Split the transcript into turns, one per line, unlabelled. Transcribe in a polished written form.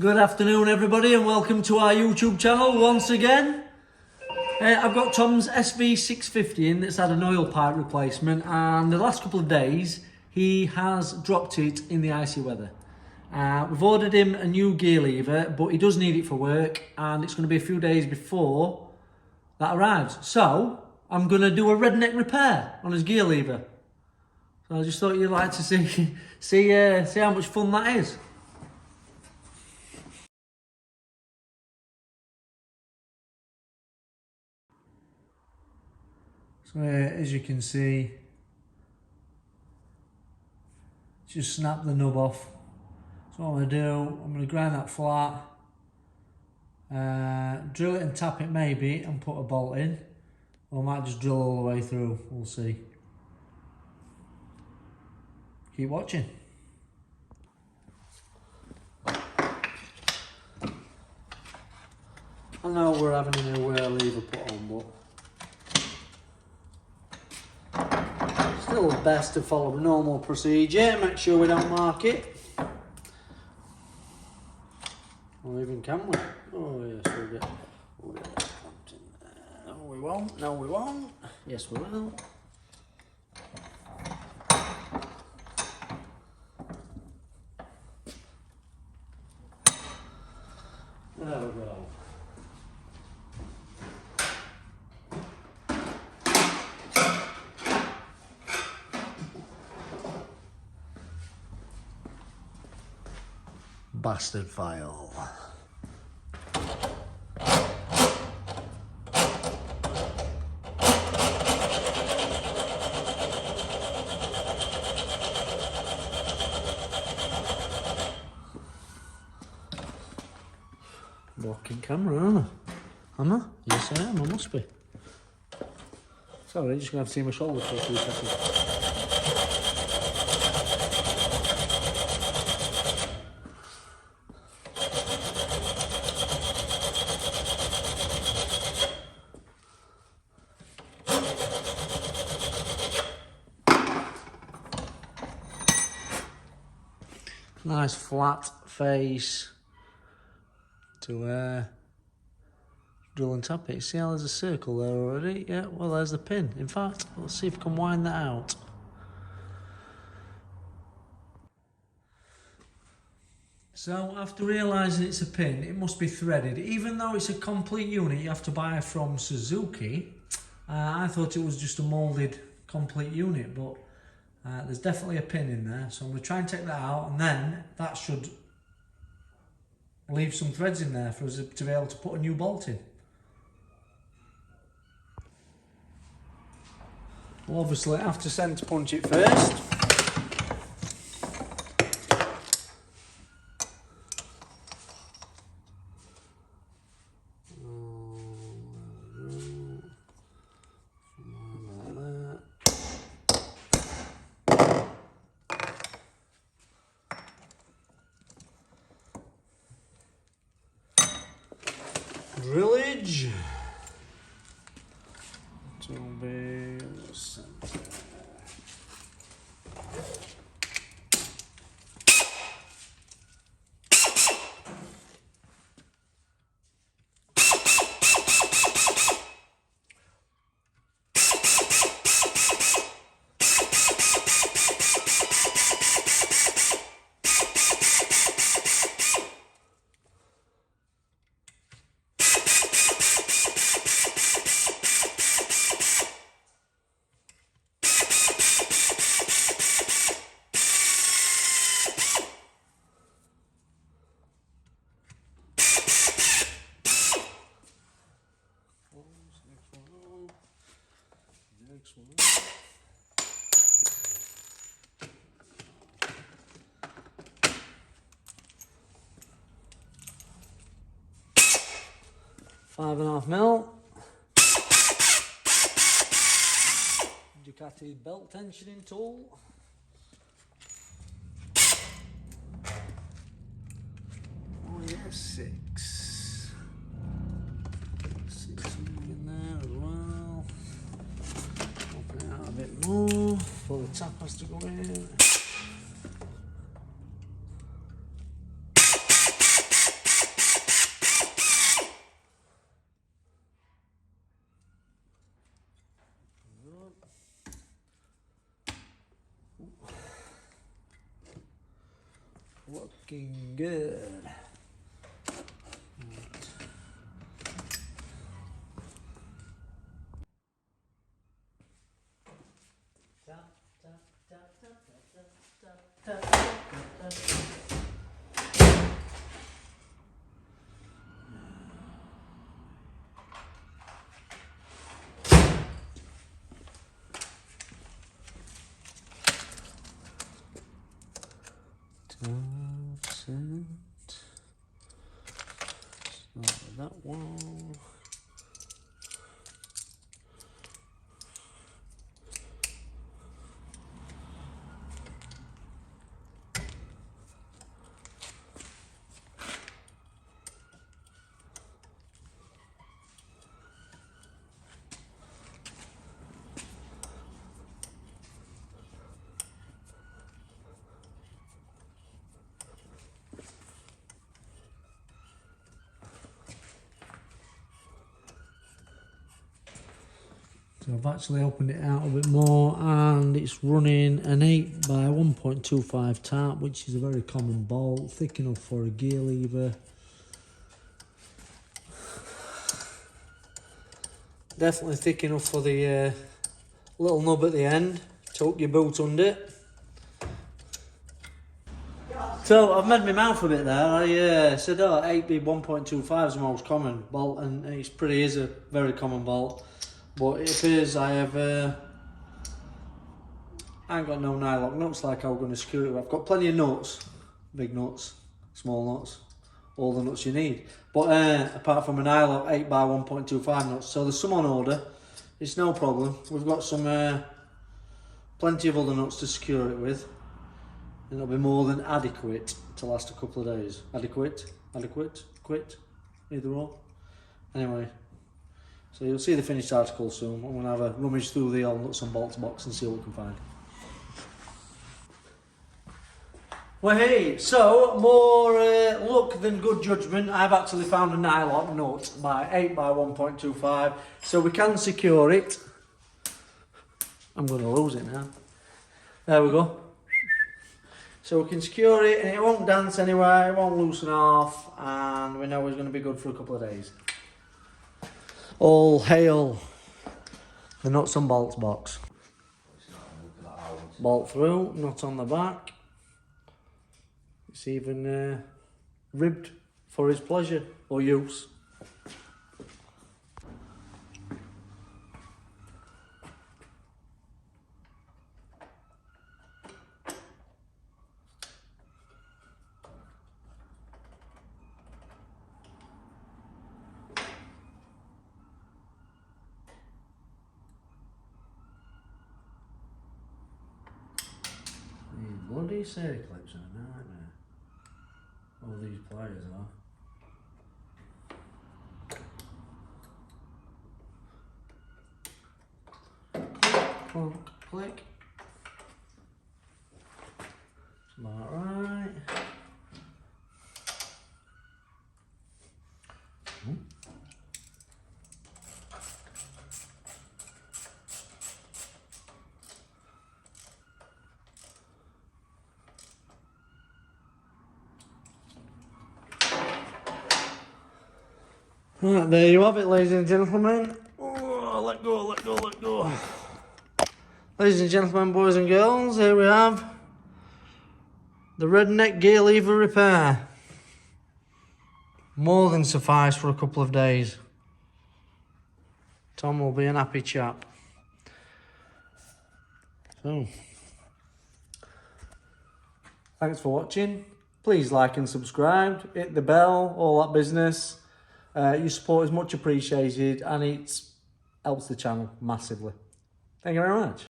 Good afternoon everybody and welcome to our YouTube channel once again. I've got Tom's SV650 in that's had an oil pipe replacement, and the last couple of days he has dropped it in the icy weather. We've ordered him a new gear lever, but he does need it for work and it's going to be a few days before that arrives. So I'm going to do a redneck repair on his gear lever. So I just thought you'd like to see how much fun that is. So as you can see, just snap the nub off. So what I'm going to do, I'm going to grind that flat, drill it and tap it maybe and put a bolt in, or I might just drill all the way through, we'll see. Keep watching. I know we're having a new lever put on, but still best to follow normal procedure. Make sure we don't mark it. Or even can we? Oh yes, we'll get that pumped in there. No we won't, no we won't. Yes we will. There we go. Bastard file. Walking camera, aren't I? Am I? Yes I am, I must be. Sorry, just gonna have to see my shoulder for a few seconds. Nice flat face to drill and tap it. See how there's a circle there already? Yeah, well there's the pin. In fact, let's see if we can wind that out. So after realising it's a pin, it must be threaded. Even though it's a complete unit you have to buy from Suzuki, I thought it was just a moulded complete unit, but there's definitely a pin in there, so I'm going to try and take that out, and then that should leave some threads in there for us to be able to put a new bolt in. We'll obviously have to centre punch it first. Drillage to be centre. Next one. $5.5 mil. Ducati belt tensioning tool. Oh yeah, 6. See something in there as well. Open it out a bit more before the tap has to go in. Looking good. That one. So I've actually opened it out a bit more, and it's running an 8 by 1.25 tap, which is a very common bolt, thick enough for a gear lever. Definitely thick enough for the little nub at the end. Tuck your boot under. So I've made my mouth a bit there. I said, oh, 8B 1.25 is the most common bolt, and it pretty is a very common bolt. But it appears I ain't got no nylock nuts like I was going to screw it with. I've got plenty of nuts, big nuts, small nuts, all the nuts you need. But apart from a nylock 8 by 1.25 nuts, so there's some on order. It's no problem. We've got some plenty of other nuts to secure it with. And it'll be more than adequate to last a couple of days. Adequate, quit, either or. Anyway. So you'll see the finished article soon. I'm going to have a rummage through the old nuts and bolts box and see what we can find. Well, hey, so more luck than good judgment. I've actually found a nylock nut by 8 by 1.25, so we can secure it. I'm going to lose it now. There we go. So we can secure it, and it won't dance anywhere, it won't loosen off, and we know it's going to be good for a couple of days. All hail the nuts and bolts box. Bolt through, nut on the back. It's even ribbed for his pleasure or use. Bloody circuit clips are a nightmare. All these pliers are. Clunk, click. About right. Right, there you have it, ladies and gentlemen. Oh, let go, let go, let go. Ladies and gentlemen, boys and girls, here we have the Redneck Gear Lever Repair. More than suffice for a couple of days. Tom will be an happy chap. So, thanks for watching. Please like and subscribe, hit the bell, all that business. Your support is much appreciated, and it helps the channel massively. Thank you very much.